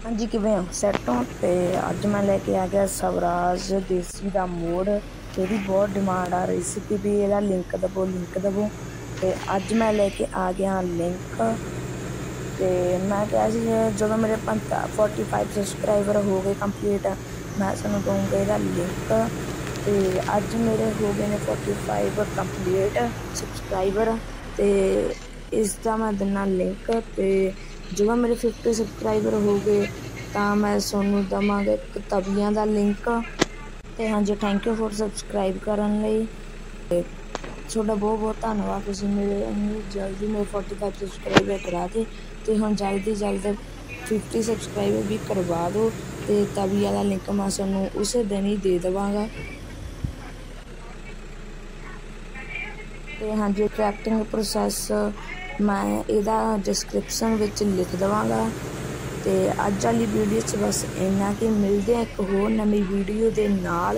हाँ जी किवें हो सैट हो। तो अज मैं लैके आ गया स्वराज देसी का मोड़। यही बहुत डिमांड आ रही सी कि भी यदा लिंक दवो। तो अज मैं लैके आ गया लिंक। तो मैं क्या जो मेरे 45 सबसक्राइबर हो गए कंप्लीट, मैं तुहानू दूंगा यदा लिंक। तो अज मेरे हो गए ने 45 कंप्लीट सबसक्राइबर। तो इसका मैं दिना लिंक। तो जो मेरे 50 सबसक्राइबर हो गए तो मैं सोनू दवांगा एक तवियां का लिंक। तो हाँ जी, थैंक यू फॉर सबसक्राइब करने लई। थोड़ा बहुत बहुत धन्नवाद। तुसीं मेरे जल्दी मेरे 45 सबसक्राइबर करा दे। तो हम जल्दी 50 सबसक्राइबर भी करवा दो। तो तवी वाला लिंक मैं सोनू उस दिन ही दे देवांगा। तो हाँ जी, ट्रैक्टिंग प्रोसैस मैं इहदा डिस्क्रिप्शन विच लिख देवांगा। तो अज वाली वीडियो च बस इन्ना कि मिलदे एक होर नवीं वीडियो दे नाल।